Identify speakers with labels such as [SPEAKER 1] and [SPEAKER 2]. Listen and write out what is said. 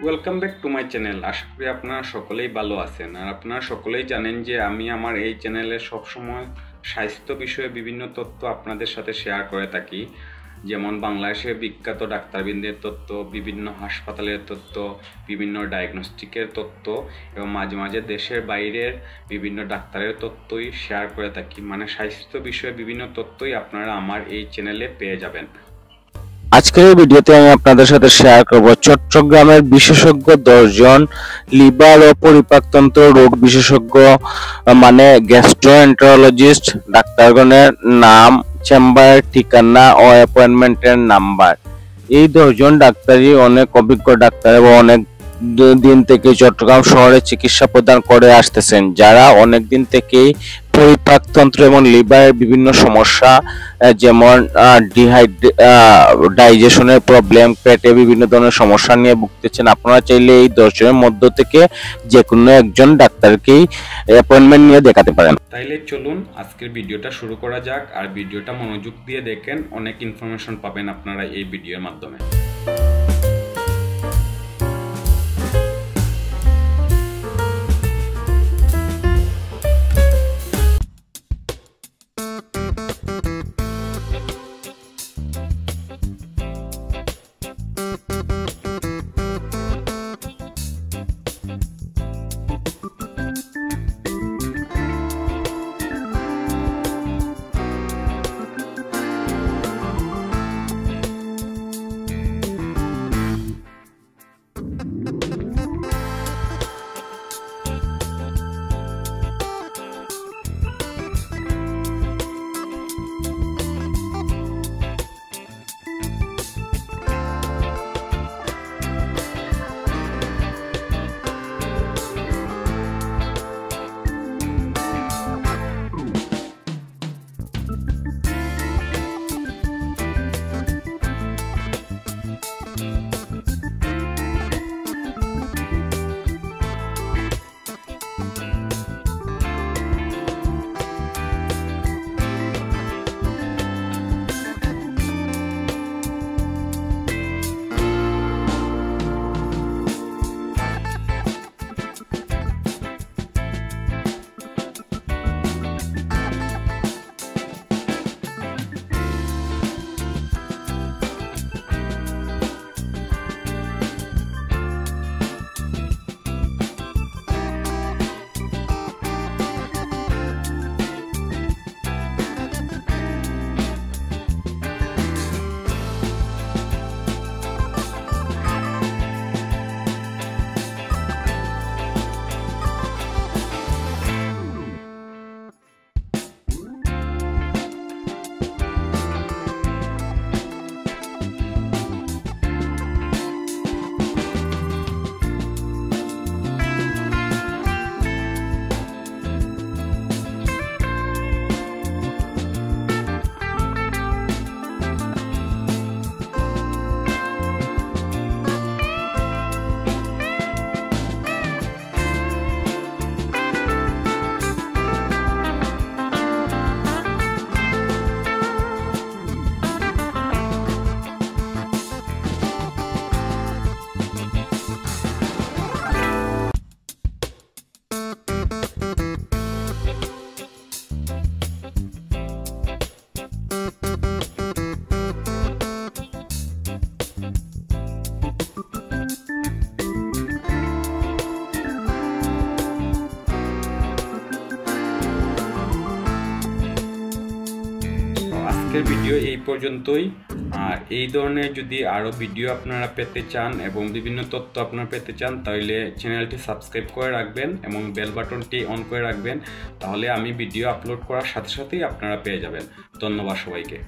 [SPEAKER 1] Welcome back to my channel. আশা করি আপনারা সকলেই ভালো আছেন। আর আপনারা সকলেই জানেন যে আমি আমার এই চ্যানেলে সবসময় স্বাস্থ্য বিষয়ে বিভিন্ন তথ্য আপনাদের সাথে শেয়ার করে থাকি, যেমন বাংলাদেশের বিখ্যাত ডাক্তারবৃন্দের তথ্য, বিভিন্ন হাসপাতালের তথ্য, বিভিন্ন ডায়াগনস্টিকের তথ্য এবং মাঝে মাঝে দেশের বাইরের বিভিন্ন ডাক্তারের তথ্যই শেয়ার করে থাকি। মানে স্বাস্থ্য বিষয়ে বিভিন্ন তথ্যই আপনারা আমার এই চ্যানেলে পেয়ে যাবেন।
[SPEAKER 2] আজকের এই ভিডিওতে আমি আপনাদের সাথে শেয়ার করব চট্টগ্রামের বিশেষজ্ঞ 10 জন লিভার ও পরিপাকতন্ত্র রোগ বিশেষজ্ঞ মানে গ্যাস্ট্রোএন্টারোলজিস্ট ডাক্তারগণের নাম, চেম্বারের ঠিকানা ও অ্যাপয়েন্টমেন্টের নাম্বার। এই 10 জন ডাক্তারই অনেক অভিজ্ঞ ডাক্তার এবং অনেক দিন থেকে চট্টগ্রাম শহরে চিকিৎসা প্রদান করে আসতেছেন, যারা অনেক দিন থেকেই পরিপাকতন্ত্র এবং লিভারের বিভিন্ন সমস্যা যেমন ডাইজেশনের প্রবলেম, পেটে বিভিন্ন ধরনের সমস্যা নিয়ে ভুগতেছেন। আপনারা চাইলে এই 10 জনের মধ্য থেকে যে কোনো একজন ডাক্তারকেই অ্যাপয়েন্টমেন্ট নিয়ে দেখাতে পারেন।
[SPEAKER 1] তাইলে চলুন আজকের ভিডিওটা শুরু করা যাক। আর ভিডিওটা মনোযোগ দিয়ে দেখেন, অনেক ইনফরমেশন পাবেন আপনারা এই ভিডিওর মাধ্যমে। আজকের ভিডিও এই পর্যন্তই। আর এই ধরনের যদি আরও ভিডিও আপনারা পেতে চান এবং বিভিন্ন তথ্য আপনারা পেতে চান, তাহলে চ্যানেলটি সাবস্ক্রাইব করে রাখবেন এবং বেল বাটনটি অন করে রাখবেন। তাহলে আমি ভিডিও আপলোড করার সাথে সাথেই আপনারা পেয়ে যাবেন। ধন্যবাদ সবাইকে।